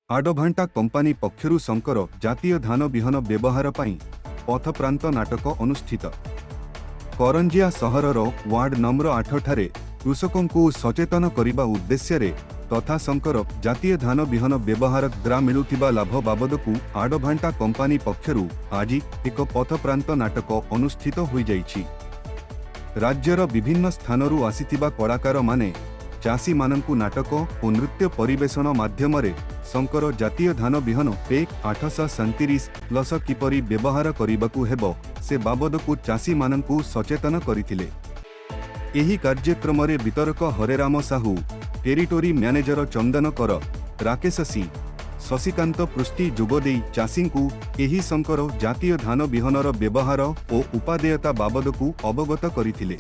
आडभांटा company पक्षरु Shankar जातीय धान बिहन व्यवहार पाई पथप्रांत नाटक अनुष्ठित। करंजिया सहरर वार्ड नंबर 8 ठारे कृषकों को सचेतन करने उद्देश्य तथा शंकर जातीय धान बिहन व्यवहार द्वारा मिलुथिबा लाभ बाबदकू आडभांटा कंपानी पक्षरु आज एक पथप्रांत नाटक अनुष्ठित हो जाइछि। राज्यर विभिन्न स्थानरू आसिथिबा कलाकार माने चाषी मानकू नाटक और नृत्य परिवेषण माध्यम शंकर जातीय धान बिहन पेक 837 प्लस किपरि व्यवहार करबाकू हेबो से बाबदकू चाषी मानकू सचेतन करथिले। एही कार्यक्रम रे वितरक हरेराम साहू, टेरिटोरी मैनेजर चंदन कर, राकेश सी, शशिकांत पृष्टि जोगदेई चाषी को एही शंकर जातीय धान बिहनर व्यवहार और उपादेयता बाबदकू अवगत करथिले।